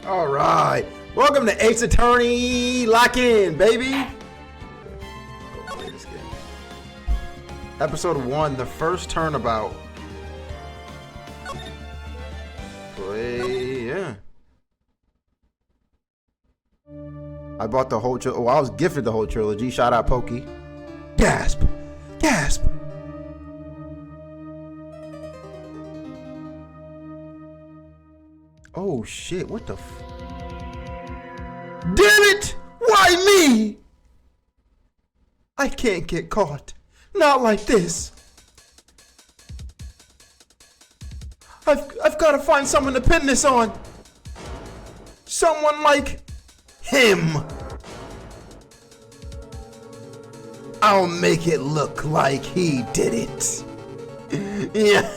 All right. Welcome to Ace Attorney Lock In, baby. Go play this game. Episode 1, the first turnabout. Play, yeah. I bought the whole trilogy. Well, I was gifted the whole trilogy. Shout out Pokey. Gasp. Gasp. Oh shit, what the Damn it! Why me? I can't get caught. Not like this. I've got to find someone to pin this on. Someone like him. I'll make it look like he did it. Yeah.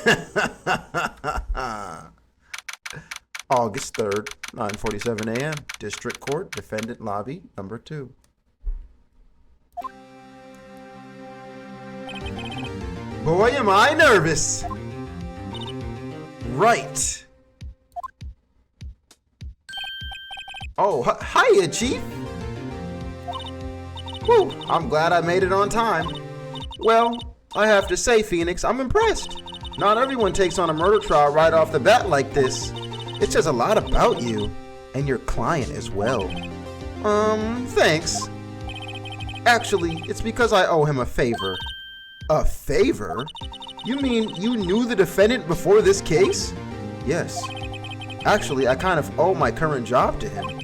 August 3rd, 9:47 a.m. District Court, Defendant Lobby, number 2. Boy, am I nervous. Right. Oh, hiya, Chief. Whew, I'm glad I made it on time. Well, I have to say, Phoenix, I'm impressed. Not everyone takes on a murder trial right off the bat like this. It says a lot about you, and your client as well. Thanks. Actually, it's because I owe him a favor. A favor? You mean you knew the defendant before this case? Yes. Actually, I kind of owe my current job to him.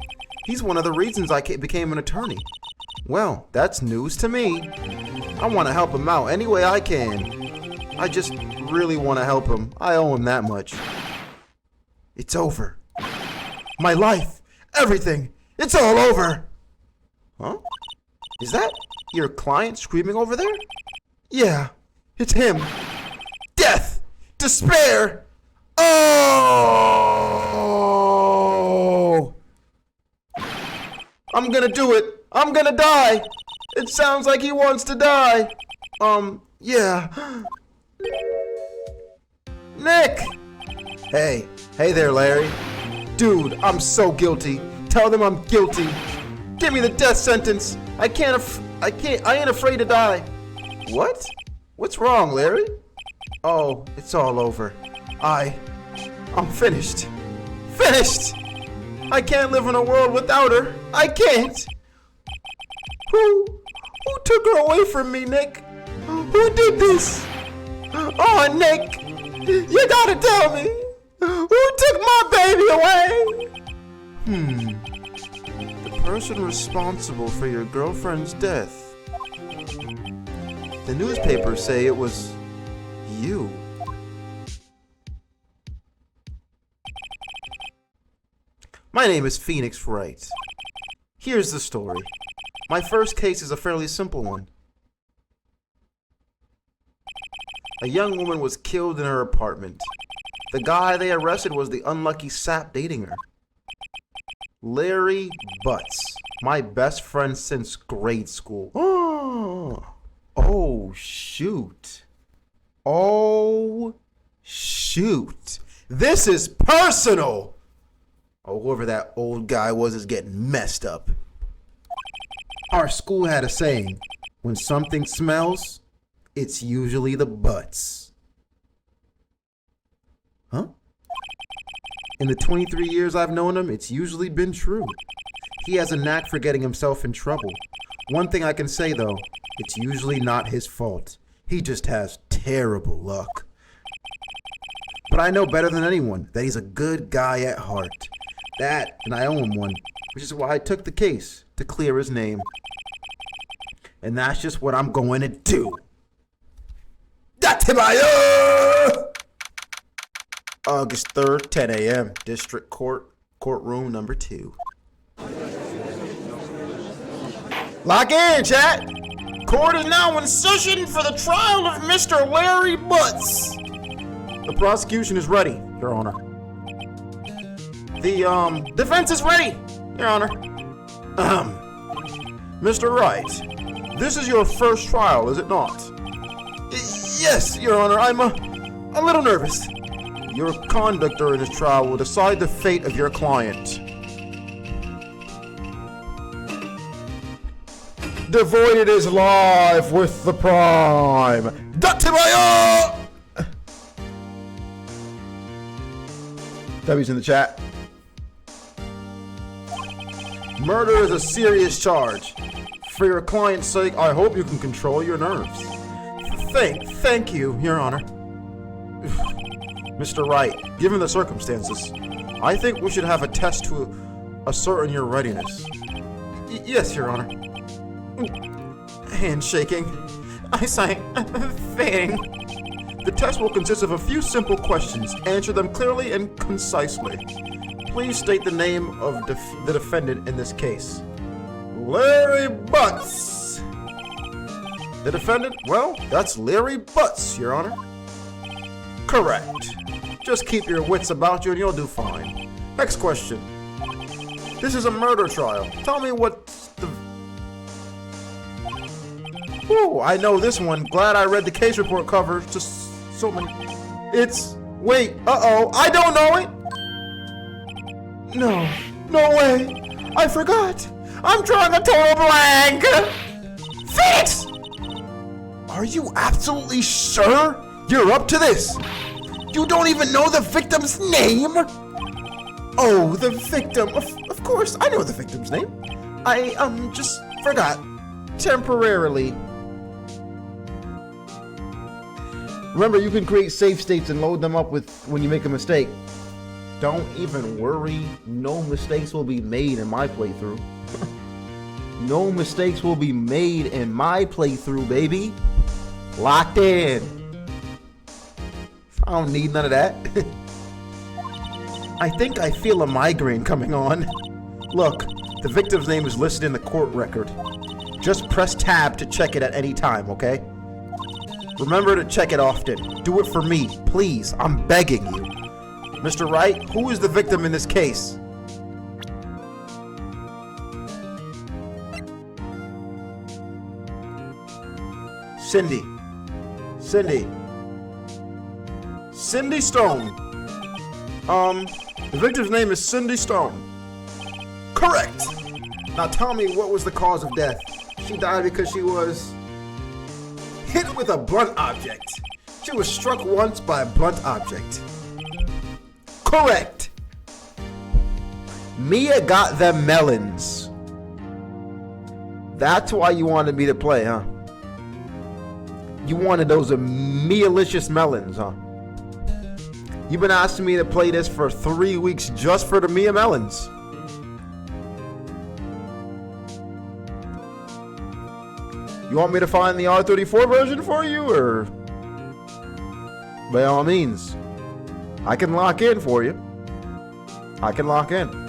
He's one of the reasons I became an attorney. Well, that's news to me. I want to help him out any way I can. I just really want to help him. I owe him that much. It's over. My life, everything, it's all over. Huh? Is that your client screaming over there? Yeah, it's him. Death, despair. Oh! I'm gonna do it. I'm gonna die. It sounds like he wants to die. Yeah. Nick! Hey there, Larry. Dude, I'm so guilty. Tell them I'm guilty. Give me the death sentence. I ain't afraid to die. What? What's wrong, Larry? Oh, it's all over. I'm finished. Finished! I can't live in a world without her. I can't. Who took her away from me, Nick? Who did this? Oh, Nick, you gotta tell me. Who took my baby away? The person responsible for your girlfriend's death. The newspapers say it was you. My name is Phoenix Wright. Here's the story. My first case is a fairly simple one. A young woman was killed in her apartment. The guy they arrested was the unlucky sap dating her. Larry Butts, my best friend since grade school. Oh, shoot. Oh, shoot. This is personal. Oh, whoever that old guy was is getting messed up. Our school had a saying, when something smells, it's usually the butts. Huh? In the 23 years I've known him, it's usually been true. He has a knack for getting himself in trouble. One thing I can say though, it's usually not his fault. He just has terrible luck. But I know better than anyone that he's a good guy at heart. That, and I owe him one, which is why I took the case, to clear his name. And that's just what I'm going to do. August 3rd, 10 a.m., District Court, Courtroom number 2. Lock in, chat! Court is now in session for the trial of Mr. Larry Butts. The prosecution is ready, Your Honor. The, defense is ready, Your Honor. Mr. Wright, this is your first trial, is it not? Yes, Your Honor, I'm a little nervous. Your conduct during this trial will decide the fate of your client. Devoided is live with the prime. Datibayo! W's in the chat. Murder is a serious charge. For your client's sake, I hope you can control your nerves. Thank you, Your Honor. Mr. Wright, given the circumstances, I think we should have a test to ascertain your readiness. Yes, Your Honor. Handshaking. Eyesight fading. The test will consist of a few simple questions. Answer them clearly and concisely. Please state the name of the defendant in this case. Larry Butts. The defendant? Well, that's Larry Butts, Your Honor. Correct. Just keep your wits about you and you'll do fine. Next question. This is a murder trial. Tell me what's the... Ooh, I know this one. Glad I read the case report cover. Just so many... It's... Wait, uh-oh. I don't know it! No. No way. I forgot. I'm drawing a total blank. Phoenix! Are you absolutely sure you're up to this? You don't even know the victim's name? Oh, the victim. Of course, I know the victim's name. I, just forgot. Temporarily. Remember, you can create save states and load them up with when you make a mistake. Don't even worry. No mistakes will be made in my playthrough. No mistakes will be made in my playthrough, baby. Locked in. I don't need none of that. I think I feel a migraine coming on. Look, the victim's name is listed in the court record. Just press tab to check it at any time, okay? Remember to check it often. Do it for me, please. I'm begging you. Mr. Wright, who is the victim in this case? Cindy. Cindy Stone. The victim's name is Cindy Stone. Correct. Now tell me, what was the cause of death? She died because she was hit with a blunt object. She was struck once by a blunt object. Correct. Mia got them melons. That's why you wanted me to play, huh? You wanted those Mia-licious melons, huh? You've been asking me to play this for 3 weeks just for the Mia melons. You want me to find the R34 version for you, or? By all means. I can lock in for you. I can lock in.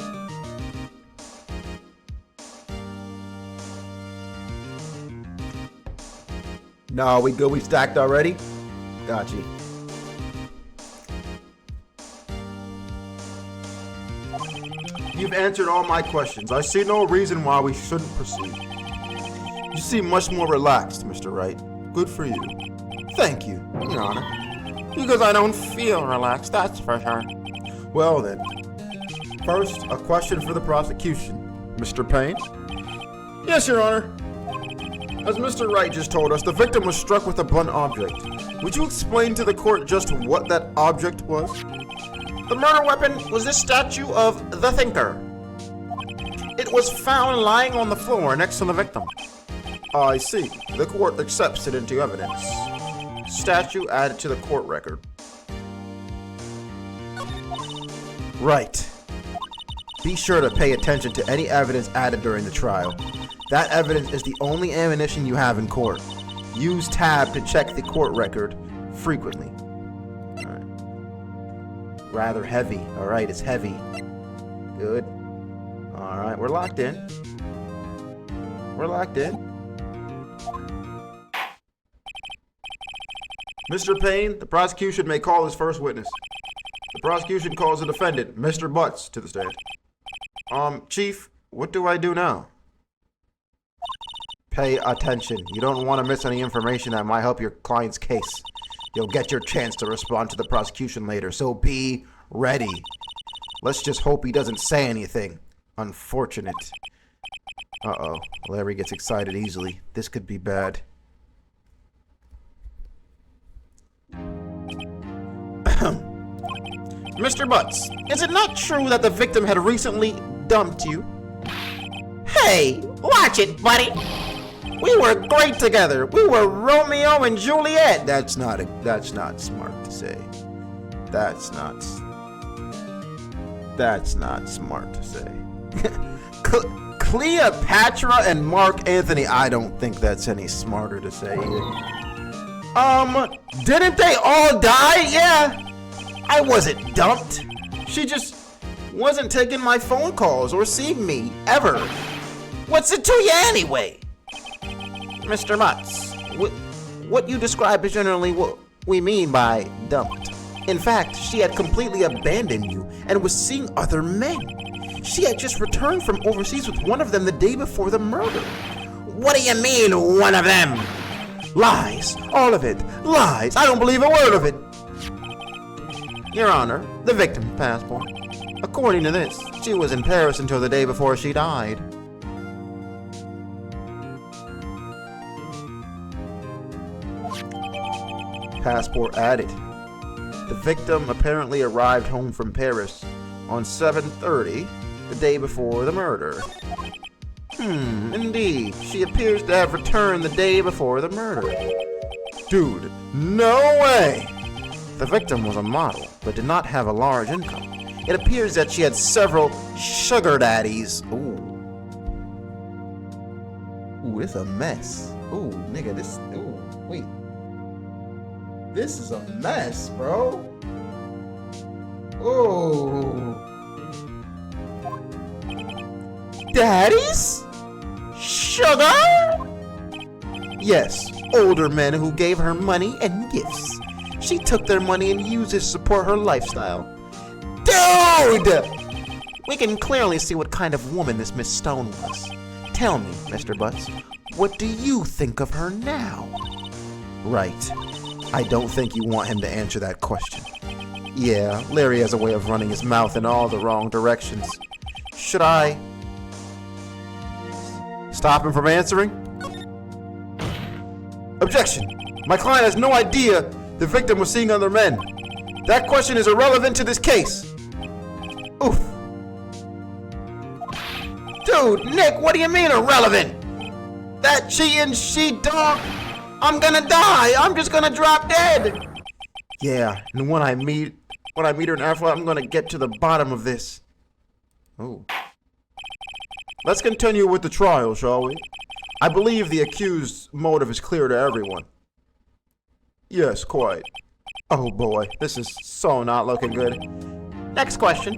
No, we good? We stacked already? Got you. You've answered all my questions. I see no reason why we shouldn't proceed. You seem much more relaxed, Mr. Wright. Good for you. Thank you, Your Honor. Because I don't feel relaxed, that's for sure. Well then. First, a question for the prosecution. Mr. Payne? Yes, Your Honor. As Mr. Wright just told us, the victim was struck with a blunt object. Would you explain to the court just what that object was? The murder weapon was this statue of the Thinker. It was found lying on the floor next to the victim. I see. The court accepts it into evidence. Statue added to the court record. Right. Be sure to pay attention to any evidence added during the trial. That evidence is the only ammunition you have in court. Use tab to check the court record frequently. All right. Rather heavy. All right, it's heavy. Good. All right, we're locked in. We're locked in. Mr. Payne, the prosecution may call his first witness. The prosecution calls the defendant, Mr. Butts, to the stand. Chief, what do I do now? Pay attention. You don't want to miss any information that might help your client's case. You'll get your chance to respond to the prosecution later, so be ready. Let's just hope he doesn't say anything. Unfortunate. Uh-oh. Larry gets excited easily. This could be bad. Mr. Butts, is it not true that the victim had recently dumped you? Hey, watch it, buddy. We were great together. We were Romeo and Juliet. That's not smart to say. That's not smart to say. Cleopatra and Mark Anthony. I don't think that's any smarter to say either. Didn't they all die? Yeah. I wasn't dumped. She just wasn't taking my phone calls or seeing me, ever. What's it to you anyway? Mr. Butts, what you describe is generally what we mean by dumped. In fact, she had completely abandoned you and was seeing other men. She had just returned from overseas with one of them the day before the murder. What do you mean, one of them? Lies. All of it. Lies. I don't believe a word of it. Your Honor, the victim's passport. According to this, she was in Paris until the day before she died. Passport added. The victim apparently arrived home from Paris on 7:30, the day before the murder. Indeed. She appears to have returned the day before the murder. Dude, no way! The victim was a model, but did not have a large income. It appears that she had several sugar daddies. Ooh, it's a mess. Ooh, nigga, wait. This is a mess, bro. Ooh. Daddies? Sugar? Yes, older men who gave her money and gifts. She took their money and used it to support her lifestyle. Dude! We can clearly see what kind of woman this Miss Stone was. Tell me, Mr. Butts, what do you think of her now? Right. I don't think you want him to answer that question. Yeah, Larry has a way of running his mouth in all the wrong directions. Should I stop him from answering? Objection! My client has no idea the victim was seeing other men. That question is irrelevant to this case. Oof. Dude, Nick, what do you mean irrelevant? That cheating she-dog, I'm gonna die. I'm just gonna drop dead. Yeah, and when I meet her in Africa, I'm gonna get to the bottom of this. Oh. Let's continue with the trial, shall we? I believe the accused's motive is clear to everyone. Yes, quite. Oh boy, this is so not looking good. Next question.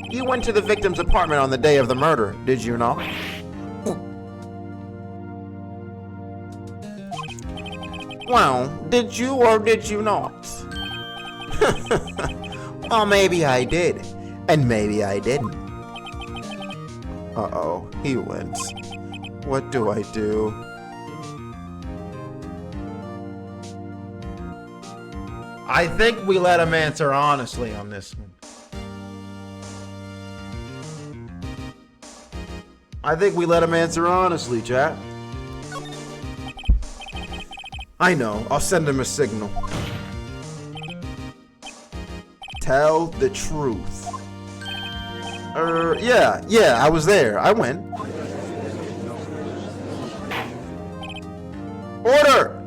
You went to the victim's apartment on the day of the murder, did you not? Well, did you or did you not? Well, maybe I did, and maybe I didn't. Uh-oh, he wins. What do I do? I think we let him answer honestly on this one. I think we let him answer honestly, chat. I know, I'll send him a signal. Tell the truth. Yeah, I was there. I went. Order!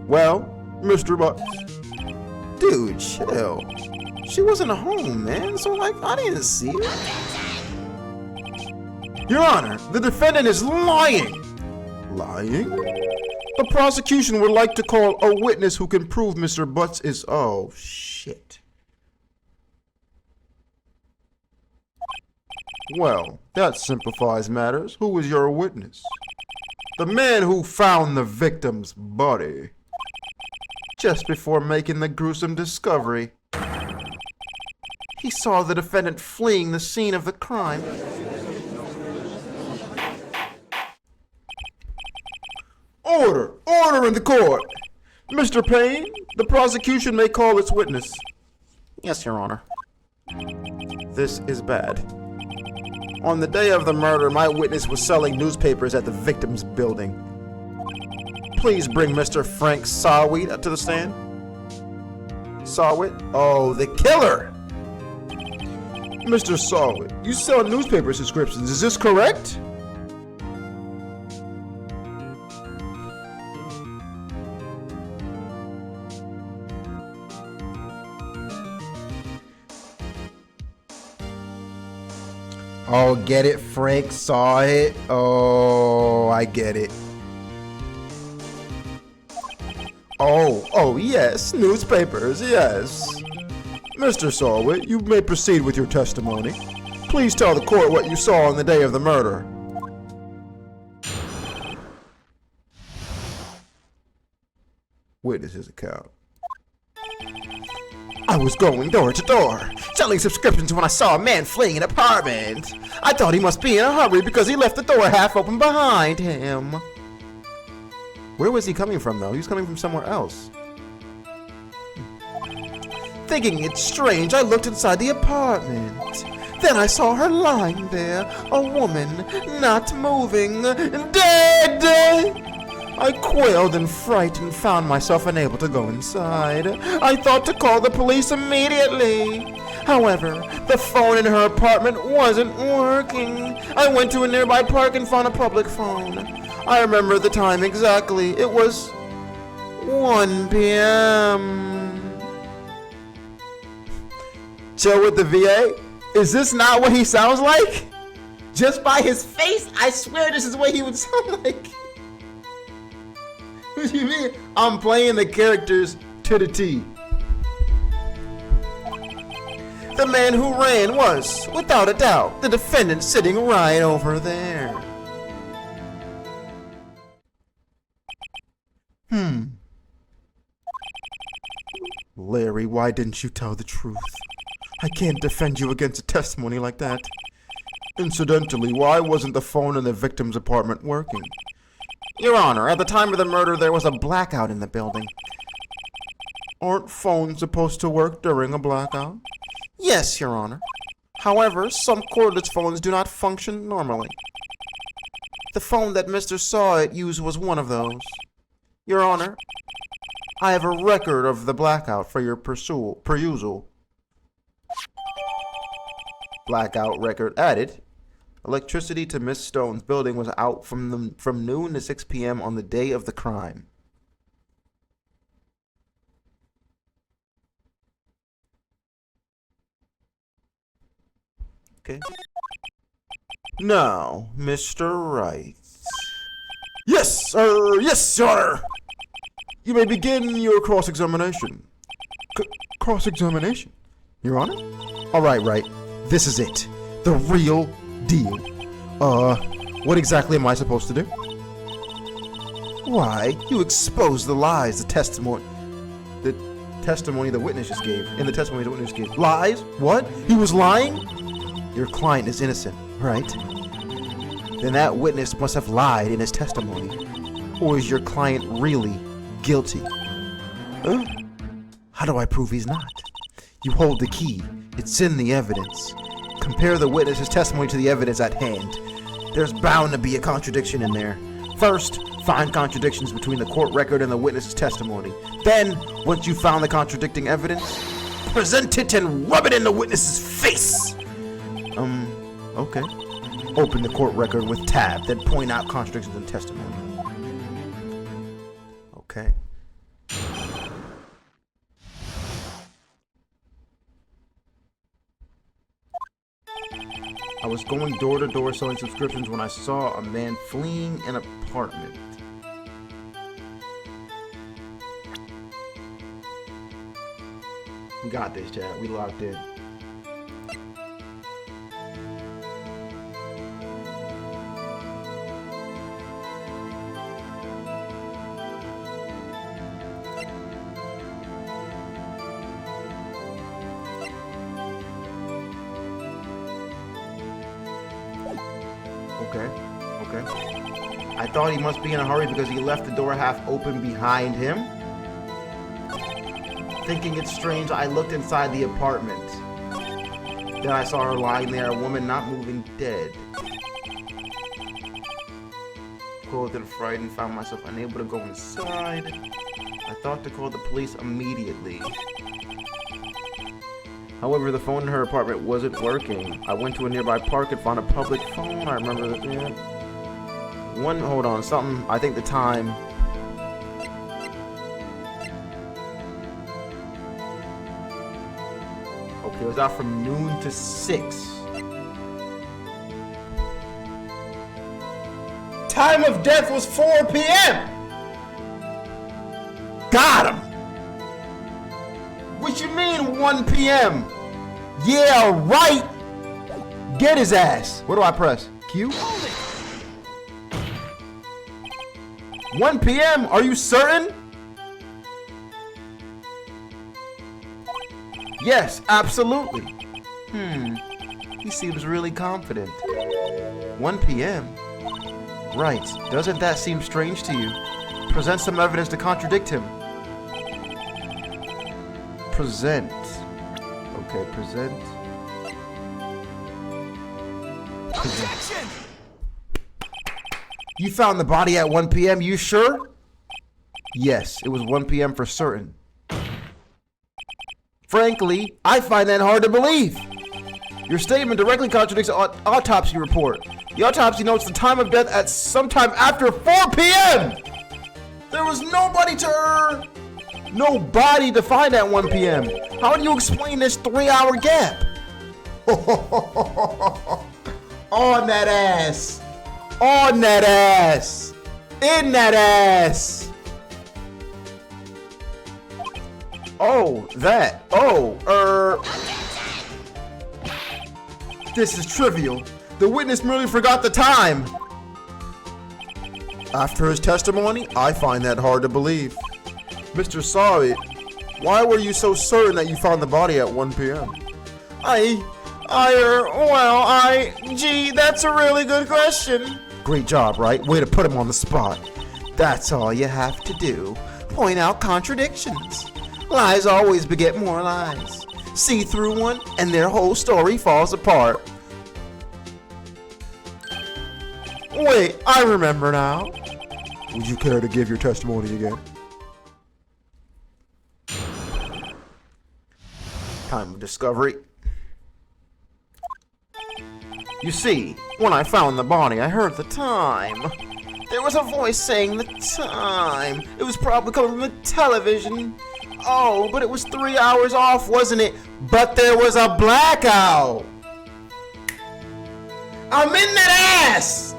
Well, Mr. Butts. Dude, chill. She wasn't home, man, so I didn't see her. Your Honor, the defendant is lying. Lying? The prosecution would like to call a witness who can prove Mr. Butts is... Oh, shit. Well, that simplifies matters. Who is your witness? The man who found the victim's body just before making the gruesome discovery. He saw the defendant fleeing the scene of the crime. Order! Order in the court! Mr. Payne, the prosecution may call its witness. Yes, Your Honor. This is bad. On the day of the murder, my witness was selling newspapers at the victim's building. Please bring Mr. Frank Sawit to the stand. Sawit? Oh, the killer! Mr. Sawit, you sell newspaper subscriptions, is this correct? Oh, get it? Frank saw it? Oh, I get it. Oh, yes, newspapers, yes. Mr. Sawit, you may proceed with your testimony. Please tell the court what you saw on the day of the murder. Witness's account. I was going door to door, selling subscriptions when I saw a man fleeing an apartment. I thought he must be in a hurry because he left the door half open behind him. Where was he coming from, though? He was coming from somewhere else. Thinking it strange, I looked inside the apartment. Then I saw her lying there, a woman, not moving, dead! I quailed in fright and found myself unable to go inside. I thought to call the police immediately. However, the phone in her apartment wasn't working. I went to a nearby park and found a public phone. I remember the time exactly. It was 1 p.m. Chill with the VA? Is this not what he sounds like? Just by his face, I swear this is what he would sound like. What do you mean? I'm playing the characters to the T. The man who ran was, without a doubt, the defendant sitting right over there. Larry, why didn't you tell the truth? I can't defend you against a testimony like that. Incidentally, why wasn't the phone in the victim's apartment working? Your Honor, at the time of the murder, there was a blackout in the building. Aren't phones supposed to work during a blackout? Yes, Your Honor. However, some cordless phones do not function normally. The phone that Mr. Sawit used was one of those. Your Honor, I have a record of the blackout for your perusal. Blackout record added. Electricity to Miss Stone's building was out from noon to 6 p.m. on the day of the crime. Okay. Now, Mr. Wright. Yes, sir. Yes, Your Honor. You may begin your cross-examination. Cross-examination? Your Honor? All right. This is it. The real deal. What exactly am I supposed to do? Why, you exposed the lies the testimony the witness just gave. In the testimony the witness gave. Lies? What? He was lying? Your client is innocent, right? Then that witness must have lied in his testimony. Or is your client really guilty? Huh? How do I prove he's not? You hold the key. It's in the evidence. Compare the witness's testimony to the evidence at hand. There's bound to be a contradiction in there. First, find contradictions between the court record and the witness's testimony. Then, once you've found the contradicting evidence, present it and rub it in the witness's face. Okay. Open the court record with tab, then point out contradictions in testimony. Okay. I was going door to door selling subscriptions when I saw a man fleeing an apartment. We got this, chat. We locked in. Okay. I thought he must be in a hurry because he left the door half open behind him. Thinking it's strange, I looked inside the apartment. Then I saw her lying there, a woman not moving, dead. Cold and frightened, found myself unable to go inside. I thought to call the police immediately. However, the phone in her apartment wasn't working. I went to a nearby park and found a public phone. I remember that. Yeah. Hold on, something. I think the time. Okay, it was out from noon to 6. Time of death was 4 p.m. Got him. What you mean 1 p.m.? Yeah, right. Get his ass. What do I press? Q? 1 p.m. Are you certain? Yes, absolutely. He seems really confident. 1 p.m. Right. Doesn't that seem strange to you? Present some evidence to contradict him. Present. Okay, present. Objection! You found the body at 1 p.m., you sure? Yes, it was 1 p.m. for certain. Frankly, I find that hard to believe. Your statement directly contradicts the autopsy report. The autopsy notes the time of death at sometime after 4 p.m. There was nobody to find at 1 p.m. How do you explain this 3-hour gap? On that ass. On that ass. In that ass. Oh, that. This is trivial. The witness merely forgot the time. After his testimony, I find that hard to believe. Mr. Sorry, why were you so certain that you found the body at 1 p.m.? Gee, that's a really good question. Great job, right? Way to put him on the spot. That's all you have to do. Point out contradictions. Lies always beget more lies. See through one, and their whole story falls apart. Wait, I remember now. Would you care to give your testimony again? Time of discovery. You see, when I found the body, I heard the time. There was a voice saying the time. It was probably coming from the television. Oh, but it was 3 hours off, wasn't it? But there was a blackout. I'm in that ass!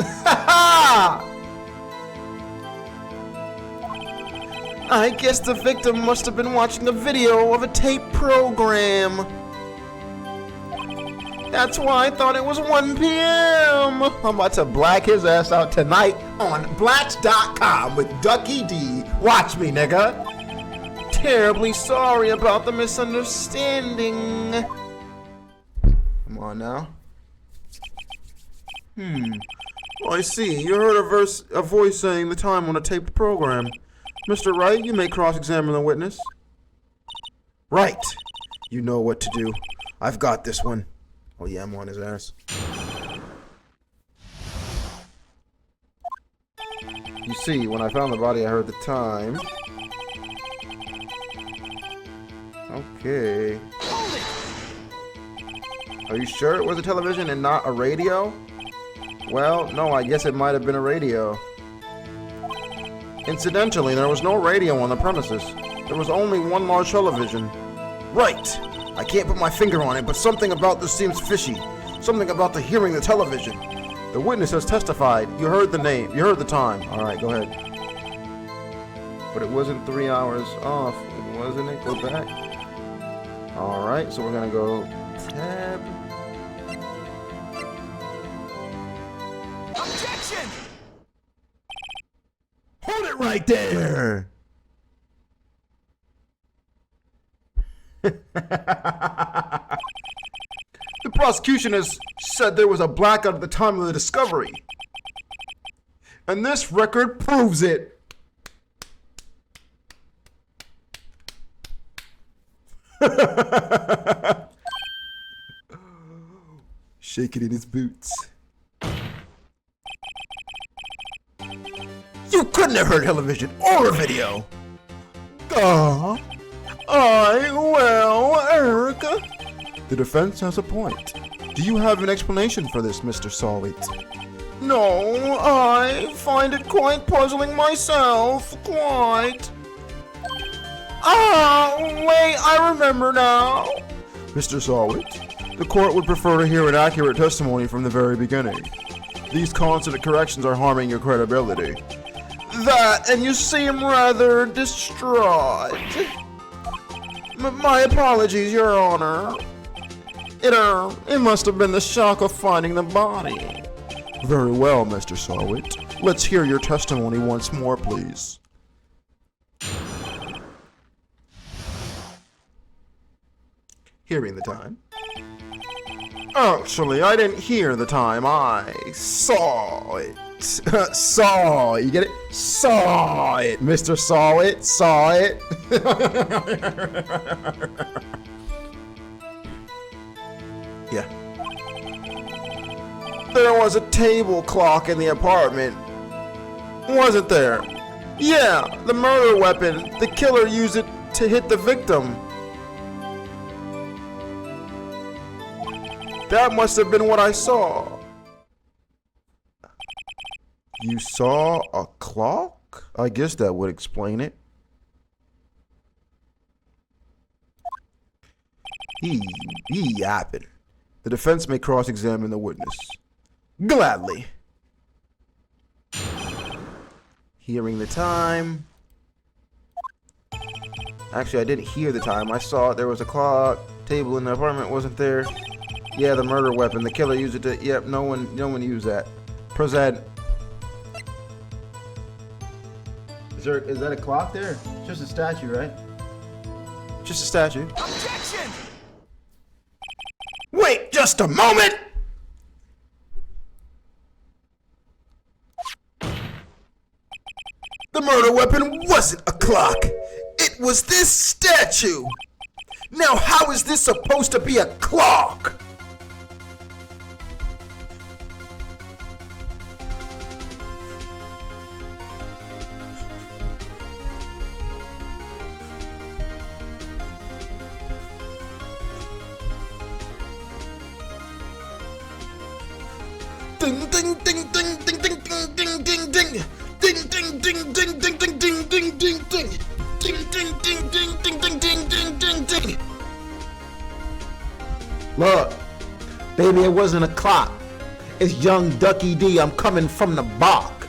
I guess the victim must have been watching a video of a tape program. That's why I thought it was 1 p.m. I'm about to black his ass out tonight on Blatch.com with Ducky D. Watch me, nigga. Terribly sorry about the misunderstanding. Come on now. I see. You heard a voice saying the time on a taped program. Mr. Wright, you may cross-examine the witness. Right. You know what to do. I've got this one. Oh yeah, I'm on his ass. You see, when I found the body, I heard the time. Okay. Are you sure it was a television and not a radio? Well, no, I guess it might have been a radio. Incidentally, there was no radio on the premises. There was only one large television. Right! I can't put my finger on it, but something about this seems fishy. Something about the hearing the television. The witness has testified. You heard the name. You heard the time. Alright, go ahead. But it wasn't 3 hours off, wasn't it? Go back. Alright, so we're gonna go tab. Objection! Hold it right there! The prosecution has said there was a blackout at the time of the discovery. And this record proves it. shaking in his boots. You couldn't have heard television or a video. Well, Erica. The defense has a point. Do you have an explanation for this, Mr. Solid? No, I find it quite puzzling myself, quite. Wait, I remember now. Mr. Solid, the court would prefer to hear an accurate testimony from the very beginning. These constant corrections are harming your credibility. That, and you seem rather distraught. My apologies, Your Honor. It must have been the shock of finding the body. Very well, Mr. Solid. Let's hear your testimony once more, please. Hearing the time. Actually, I didn't hear the time. I saw it. Saw it. You get it? Saw it. Mr. Saw it. Saw it. Yeah. There was a table clock in the apartment. Wasn't there? Yeah, the murder weapon. The killer used it to hit the victim. That must have been what I saw. You saw a clock? I guess that would explain it. He yapping. The defense may cross-examine the witness. Gladly. Hearing the time. Actually, I didn't hear the time. I saw there was a clock. Table in the apartment wasn't there. Yeah, the murder weapon. The killer used it to. Yep, no one used that. Present. Is that a clock there? It's just a statue, right? Just a statue. Objection! Wait just a moment! The murder weapon wasn't a clock. It was this statue. Now how is this supposed to be a clock? Ding ding ding ding ding ding ding ding ding ding. Ding ding ding ding ding ding ding ding ding ding. Ding ding ding ding ding ding ding ding ding ding. Look, baby, it wasn't a clock. It's young Ducky D. I'm coming from the block.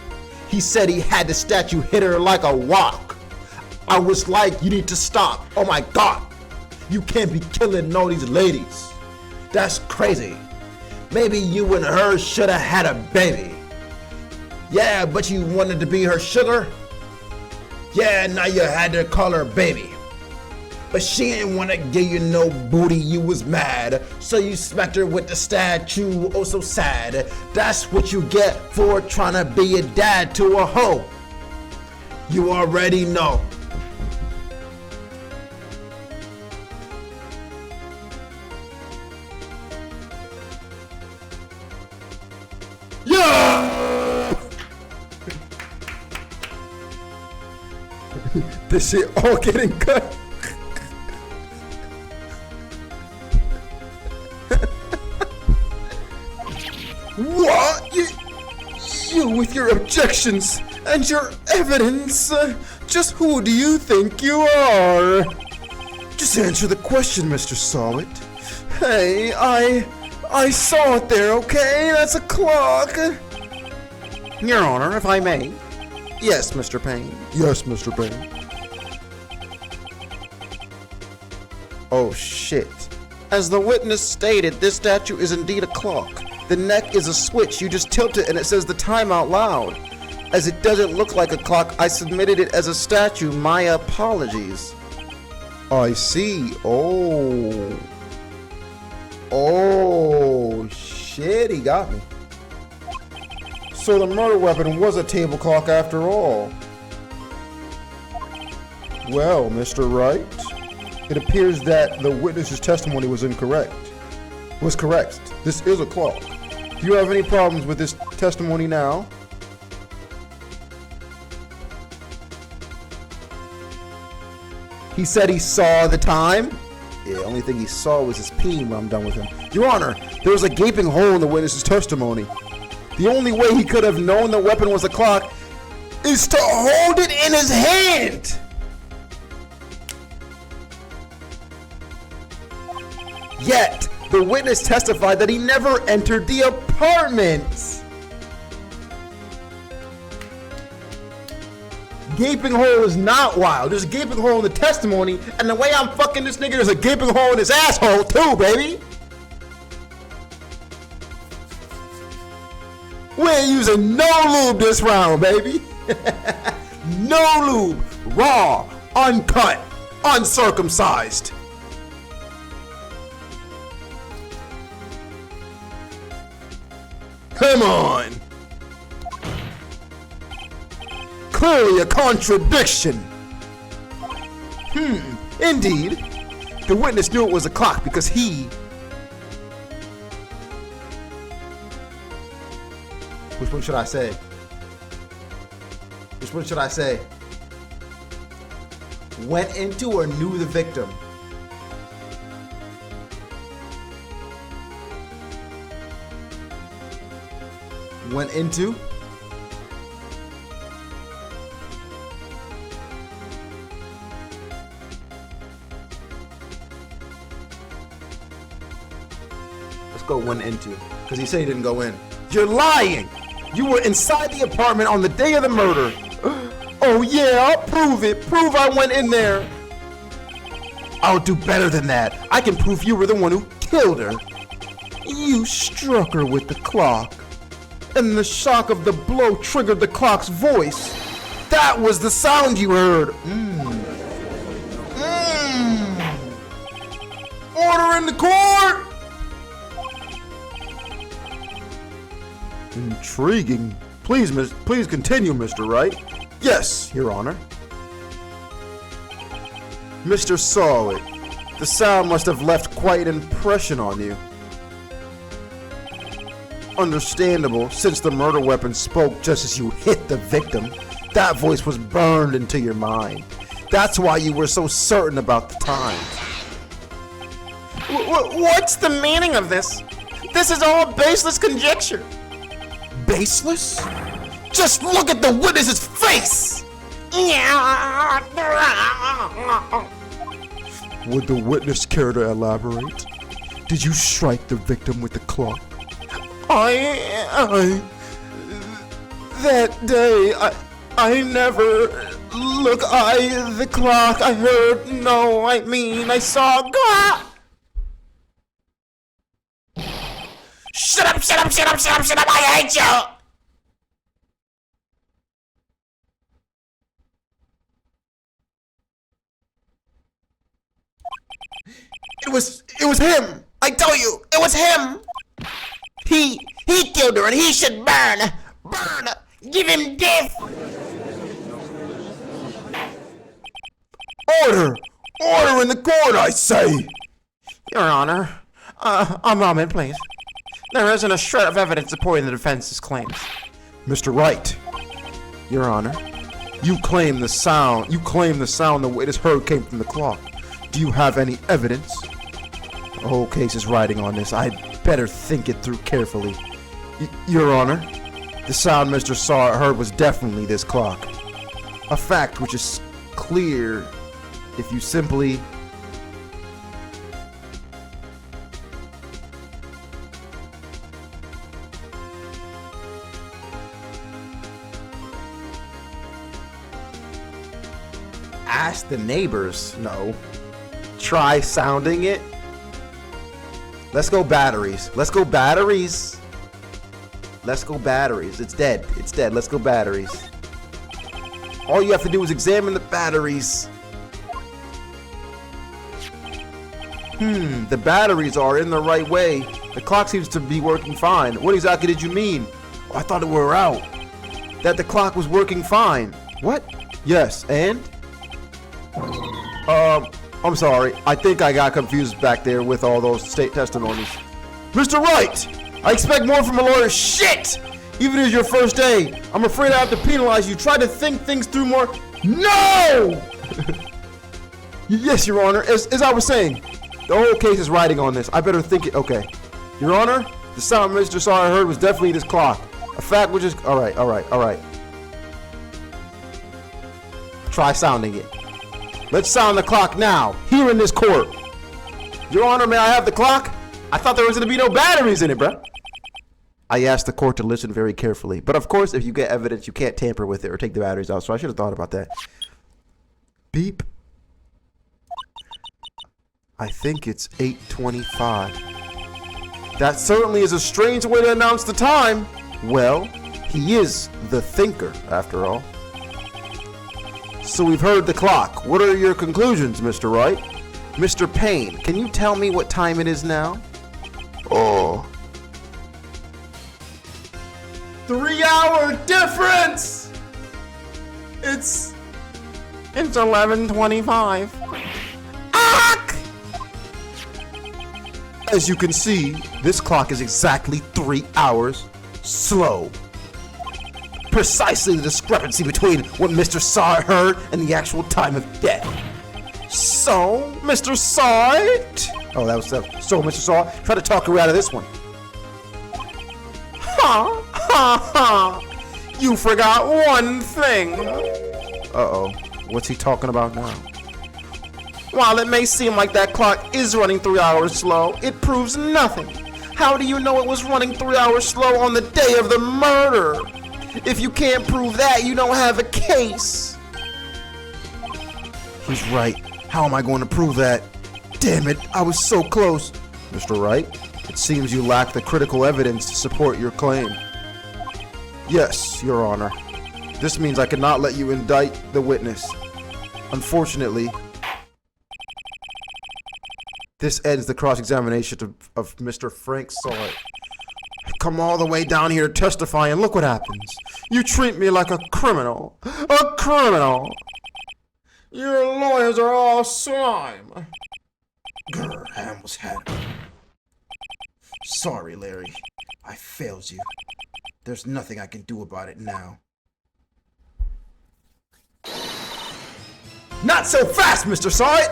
He said he had the statue hit her like a rock. I was like, you need to stop. Oh my God. You can't be killing all these ladies. That's crazy. Maybe you and her should have had a baby. Yeah, but you wanted to be her sugar? Yeah, now you had to call her baby. But she ain't want to give you no booty, you was mad. So you smacked her with the statue, oh so sad. That's what you get for trying to be a dad to a hoe. You already know. This shit all getting cut. What? You with your objections and your evidence. Just who do you think you are? Just answer the question, Mr. Solid. Hey, I saw it there, okay? That's a clock. Your Honor, if I may. Yes, Mr. Payne. Yes, Mr. Payne. Oh shit. As the witness stated, this statue is indeed a clock. The neck is a switch. You just tilt it and it says the time out loud. As it doesn't look like a clock, I submitted it as a statue. My apologies. I see. Oh. Oh shit, he got me. So the murder weapon was a table clock after all. Well, Mr. Wright, it appears that the witness's testimony was incorrect. Was correct. This is a clock. Do you have any problems with this testimony now? He said he saw the time? Yeah, only thing he saw was his peen when I'm done with him. Your Honor, there was a gaping hole in the witness's testimony. The only way he could have known the weapon was a clock is to hold it in his hand! Yet, the witness testified that he never entered the apartment! Gaping hole is not wild. There's a gaping hole in the testimony, and the way I'm fucking this nigga, there's a gaping hole in his asshole too, baby! We ain't using no lube this round, baby! No lube! Raw, uncut, uncircumcised! Come on! Clearly a contradiction! Indeed. The witness knew it was a clock because he... Which one should I say? Which one should I say? Went into or knew the victim? Went into? Let's go went into, because he said he didn't go in. You're lying! You were inside the apartment on the day of the murder. Oh yeah, I'll prove it. Prove I went in there. I'll do better than that. I can prove you were the one who killed her. You struck her with the clock. And the shock of the blow triggered the clock's voice. That was the sound you heard. Order in the court! Intriguing. Please continue, Mr. Wright. Yes, Your Honor. Mr. saw it. The sound must have left quite an impression on you. Understandable, since the murder weapon spoke just as you hit the victim. That voice was burned into your mind. That's why you were so certain about the time. What's the meaning of this? This is all baseless conjecture. Baseless? Just look at the witness's face! Would the witness care to elaborate? Did you strike the victim with the clock? That day, I never, the clock, I heard, no, I mean, I saw, Shut up, I hate you! It was him! I tell you, it was him! He killed her and he should burn! Burn! Give him death! Order! Order in the court, I say! Your Honor, a moment, please. There isn't a shred of evidence supporting the defense's claims. Mr. Wright, Your Honor, you claim the sound the witness heard came from the clock. Do you have any evidence? The whole case is riding on this. I'd better think it through carefully. Your Honor, the sound Mr. Saw heard was definitely this clock. A fact which is clear if you simply... ask the neighbors. No. Try sounding it. Let's go batteries. Let's go batteries. Let's go batteries. It's dead. It's dead. Let's go batteries. All you have to do is examine the batteries. The batteries are in the right way. The clock seems to be working fine. What exactly did you mean? Oh, I thought we were out. That the clock was working fine. What? Yes, and? I'm sorry. I think I got confused back there with all those state testimonies. Mr. Wright, I expect more from a lawyer. Shit! Even as your first day, I'm afraid I have to penalize you. Try to think things through more. No! Yes, Your Honor. As I was saying, the whole case is riding on this. I better think it. Okay. Your Honor, the sound Mr. Sawyer heard was definitely this clock. A fact which is... All right. Try sounding it. Let's sound the clock now, here in this court. Your Honor, may I have the clock? I thought there was going to be no batteries in it, bruh. I asked the court to listen very carefully. But of course, if you get evidence, you can't tamper with it or take the batteries out. So I should have thought about that. Beep. I think it's 8:25. That certainly is a strange way to announce the time. Well, he is the thinker, after all. So we've heard the clock. What are your conclusions, Mr. Wright? Mr. Payne, can you tell me what time it is now? Oh. 3-hour difference! It's 11:25. As you can see, this clock is exactly 3 hours slow. Precisely the discrepancy between what Mr. Sawyer heard and the actual time of death. So, Mr. Sawyer? Oh, that was so, Mr. Sawyer. Try to talk her out of this one. Ha! Ha! Ha! You forgot one thing. Uh-oh. What's he talking about now? While it may seem like that clock is running 3 hours slow, it proves nothing. How do you know it was running 3 hours slow on the day of the murder? If you can't prove that, you don't have a case. He's right. How am I going to prove that? Damn it, I was so close. Mr. Wright, it seems you lack the critical evidence to support your claim. Yes, Your Honor. This means I cannot let you indict the witness. Unfortunately, this ends the cross-examination of Mr. Frank Sawyer. I come all the way down here to testify, and look what happens. You treat me like a criminal. A criminal! Your lawyers are all slime. Grr, I almost had it. Sorry, Larry. I failed you. There's nothing I can do about it now. Not so fast, Mr. Sawyer!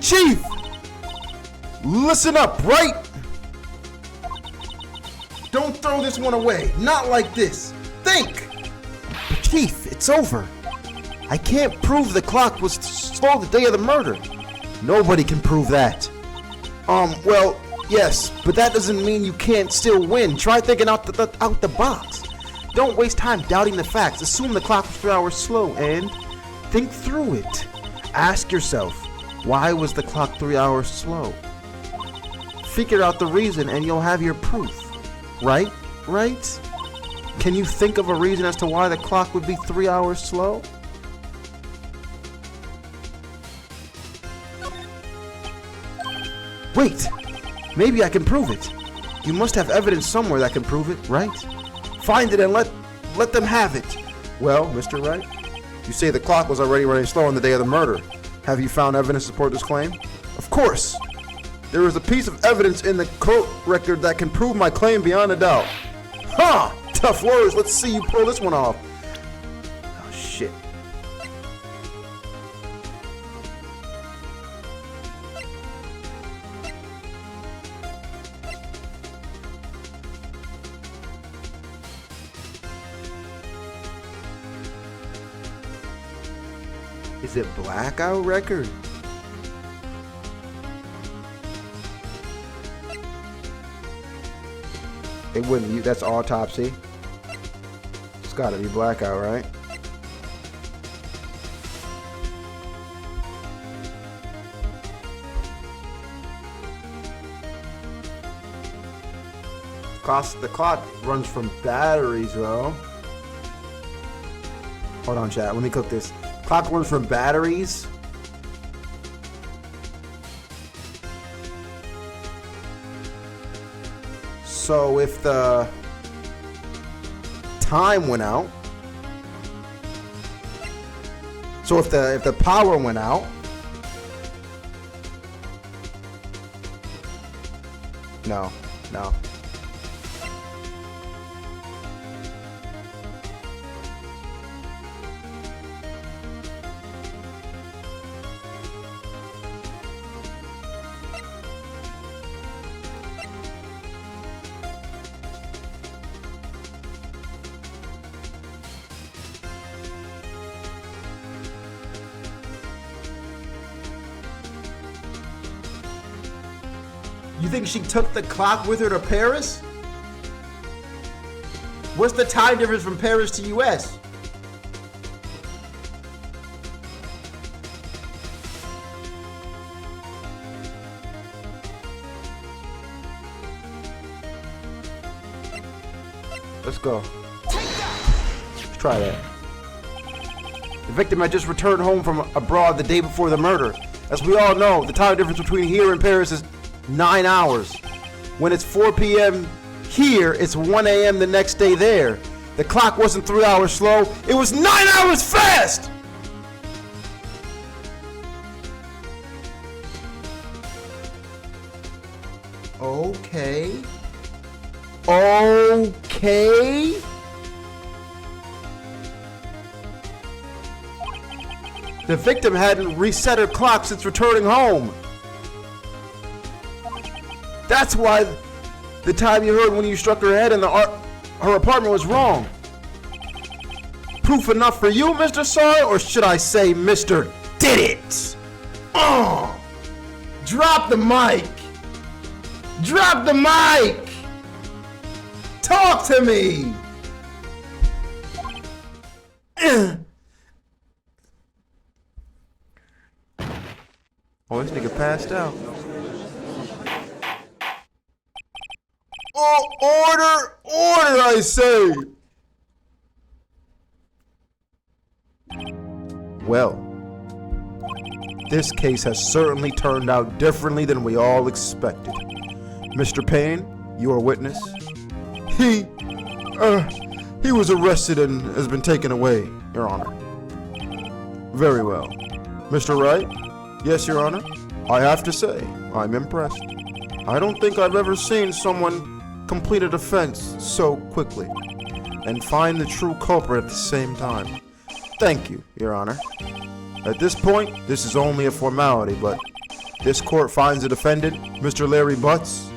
Chief! Listen up, right? Don't throw this one away. Not like this. Think! But Chief, it's over. I can't prove the clock was slow the day of the murder. Nobody can prove that. Well, yes, but that doesn't mean you can't still win. Try thinking out the box. Don't waste time doubting the facts. Assume the clock was 3 hours slow and think through it. Ask yourself, why was the clock 3 hours slow? Figure out the reason and you'll have your proof. Right? Right? Can you think of a reason as to why the clock would be 3 hours slow? Wait! Maybe I can prove it. You must have evidence somewhere that can prove it, right? Find it and let them have it. Well, Mr. Wright, you say the clock was already running slow on the day of the murder. Have you found evidence to support this claim? Of course! There is a piece of evidence in the court record that can prove my claim beyond a doubt. Ha! Tough words, let's see you pull this one off. Oh, shit. Is it blackout record? It wouldn't. That's autopsy. It's got to be blackout, right? The clock runs from batteries, though. Hold on, chat. Let me cook this. Clock runs from batteries. So if the time went out. So if the power went out, no. You think she took the clock with her to Paris? What's the time difference from Paris to US? Let's go. Let's try that. The victim had just returned home from abroad the day before the murder. As we all know, the time difference between here and Paris is 9 hours. When it's 4 p.m. here, it's 1 a.m. the next day there. The clock wasn't 3 hours slow, it was 9 hours fast! Okay. The victim hadn't reset her clock since returning home. That's why the time you heard when you struck her head in her apartment was wrong. Proof enough for you, Mr. Saw, or should I say Mr. Did It? Drop the mic. Drop the mic. Talk to me. Oh, this nigga passed out. Oh, order, I say. Well, this case has certainly turned out differently than we all expected. Mr. Payne, your witness. He was arrested and has been taken away, Your Honor. Very well. Mr. Wright? Yes, Your Honor. I have to say, I'm impressed. I don't think I've ever seen someone complete a defense so quickly and find the true culprit at the same time. Thank you, Your Honor. At this point, this is only a formality, but this court finds the defendant, Mr. Larry Butts,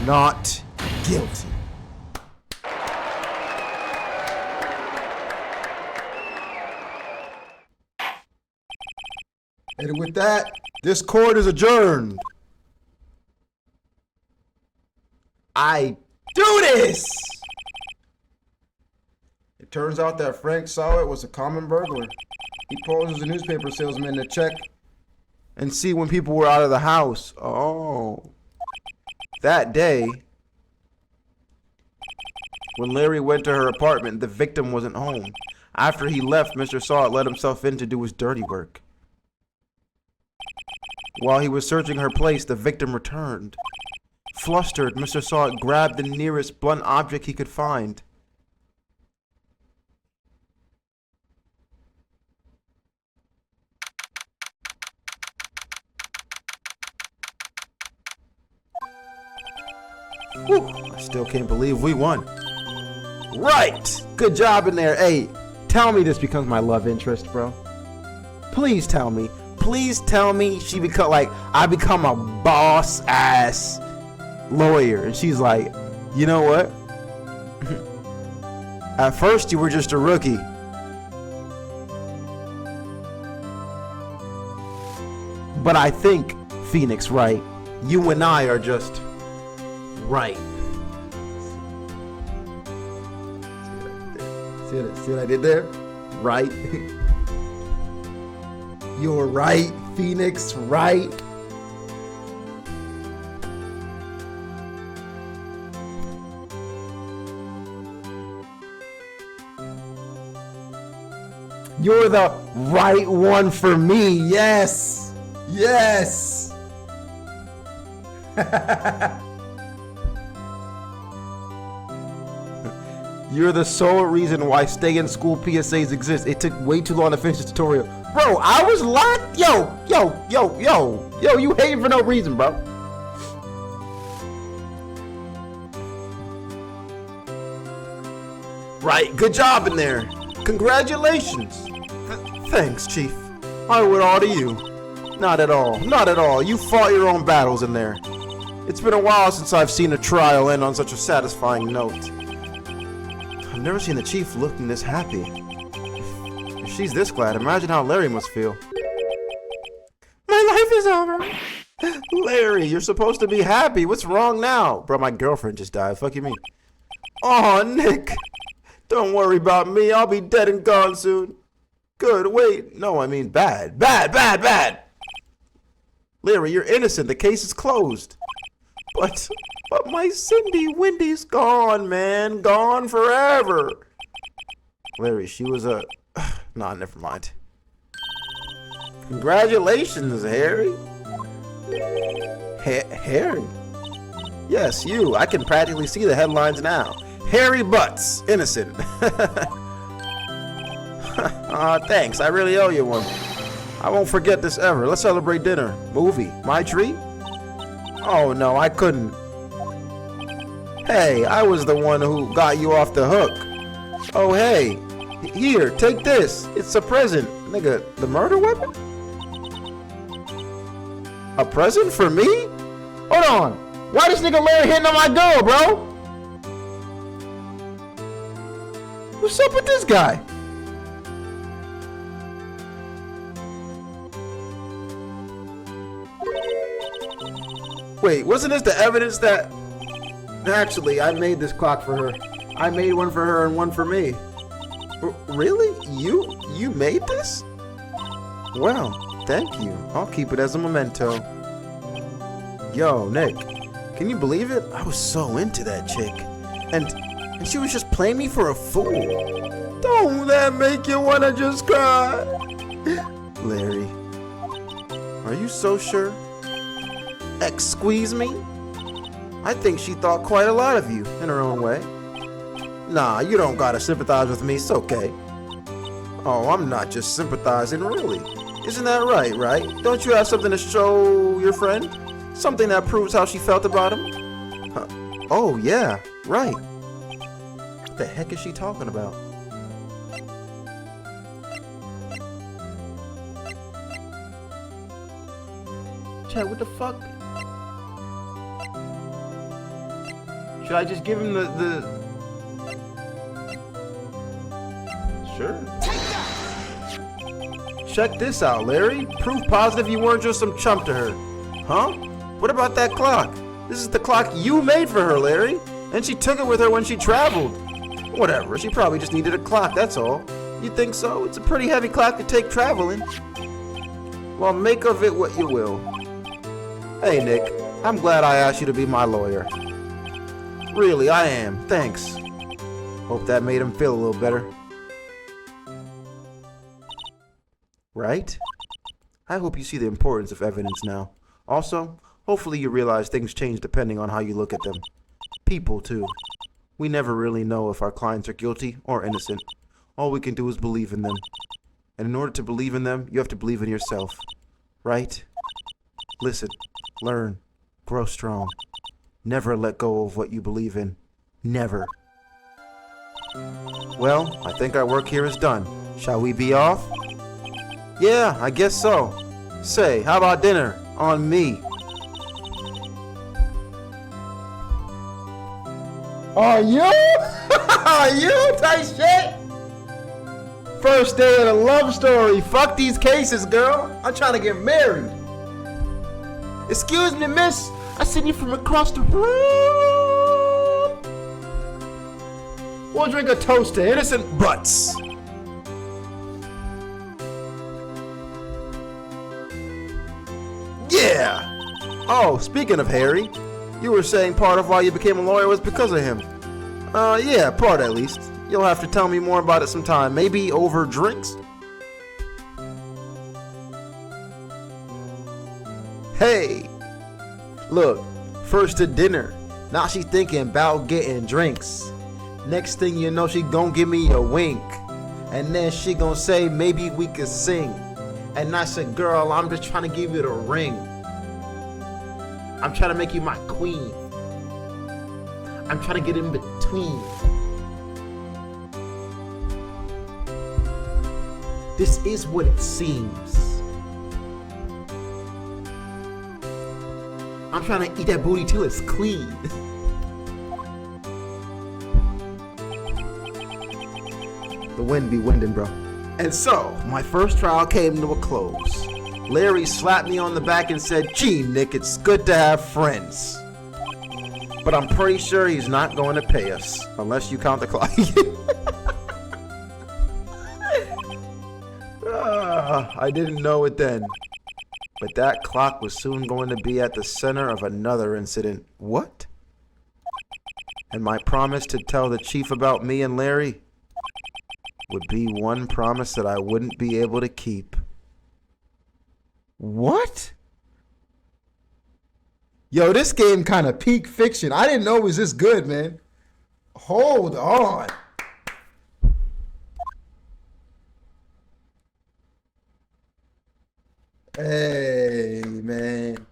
not guilty. And with that, this court is adjourned. I do this! It turns out that Frank Sowett was a common burglar. He posed as a newspaper salesman to check and see when people were out of the house. Oh. That day, when Larry went to her apartment, the victim wasn't home. After he left, Mr. Sowett let himself in to do his dirty work. While he was searching her place, the victim returned. Flustered, Mr. Sowett grabbed the nearest blunt object he could find. Whew, I still can't believe we won. Right! Good job in there. Hey, tell me this becomes my love interest, bro. Please tell me. Please tell me I become a boss ass lawyer. And she's like, you know what? At first you were just a rookie. But I think, Phoenix, right? You and I are just right. See what I did there? Right? You're right, Phoenix, right? You're the right one for me, yes! Yes! You're the sole reason why stay in school PSAs exist. It took way too long to finish the tutorial. Bro, I was locked. Yo, you hating for no reason, bro. Right, good job in there. Congratulations. Thanks, Chief. I owe it all to you. Not at all, not at all. You fought your own battles in there. It's been a while since I've seen a trial end on such a satisfying note. I've never seen the Chief looking this happy. If she's this glad, imagine how Larry must feel. My life is over. Larry, you're supposed to be happy. What's wrong now? Bro, my girlfriend just died. Fuck you mean? Oh, Nick. Don't worry about me. I'll be dead and gone soon. Good, wait. No, I mean bad. Bad. Larry, you're innocent. The case is closed. But my Cindy Wendy's gone, man. Gone forever. Larry, she was a... Nah, never mind. Congratulations, Harry. Harry? Yes, you. I can practically see the headlines now. Harry Butts, innocent. Thanks. I really owe you one. I won't forget this ever. Let's celebrate dinner. Movie. My treat? Oh, no, I couldn't. Hey, I was the one who got you off the hook. Oh, hey. Here, take this. It's a present. Nigga, the murder weapon? A present for me? Hold on. Why this nigga Larry hitting on my girl, bro? What's up with this guy? Wait, wasn't this the evidence that... Actually, I made this clock for her. I made one for her and one for me. Really? You made this? Well, thank you. I'll keep it as a memento. Yo, Nick, can you believe it? I was so into that chick. And she was just playing me for a fool. Don't that make you wanna just cry? Larry, are you so sure? Squeeze me? I think she thought quite a lot of you in her own way. Nah, you don't gotta sympathize with me, it's okay. Oh, I'm not just sympathizing, really. Isn't that right? Don't you have something to show your friend? Something that proves how she felt about him? Huh. Oh, yeah, right. What the heck is she talking about? Chad, what the fuck? Should I just give him the... Sure. Check this out, Larry. Proof positive you weren't just some chump to her. Huh? What about that clock? This is the clock you made for her, Larry. And she took it with her when she traveled. Whatever, she probably just needed a clock, that's all. You think so? It's a pretty heavy clock to take traveling. Well, make of it what you will. Hey, Nick. I'm glad I asked you to be my lawyer. Really, I am. Thanks. Hope that made him feel a little better. Right? I hope you see the importance of evidence now. Also, hopefully you realize things change depending on how you look at them. People, too. We never really know if our clients are guilty or innocent. All we can do is believe in them. And in order to believe in them, you have to believe in yourself. Right? Listen, learn, grow strong. Never let go of what you believe in. Never. Well, I think our work here is done. Shall we be off? Yeah, I guess so. Say, how about dinner? On me. Are you? Are you? Tight shit? First day of the love story. Fuck these cases, girl. I'm trying to get married. Excuse me, miss. I seen you from across the room. We'll drink a toast to innocent butts. Yeah. Oh, speaking of Harry, you were saying part of why you became a lawyer was because of him. Yeah, part at least. You'll have to tell me more about it sometime. Maybe over drinks? Hey. Look, first to dinner. Now she's thinking about getting drinks. Next thing you know, she gon' give me a wink. And then she gon' say, maybe we could sing. And I said, girl, I'm just trying to give you the ring. I'm trying to make you my queen. I'm trying to get in between. This is what it seems. I'm trying to eat that booty till it's clean. The wind be winding, bro. And so, my first trial came to a close. Larry slapped me on the back and said, gee, Nick, it's good to have friends. But I'm pretty sure he's not going to pay us, unless you count the clock. I didn't know it then. But that clock was soon going to be at the center of another incident. What? And my promise to tell the chief about me and Larry would be one promise that I wouldn't be able to keep. What? Yo, this game kind of peak fiction. I didn't know it was this good, man. Hold on. Hey, man.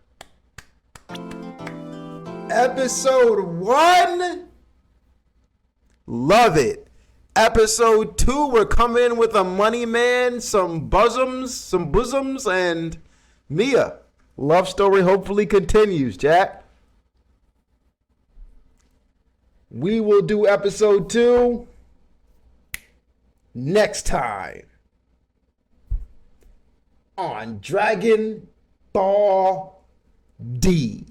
Episode 1. Love it. Episode 2, we're coming in with a money man, some bosoms, and Mia. Love story hopefully continues, Jack. We will do episode 2 next time on Dragon Ball D.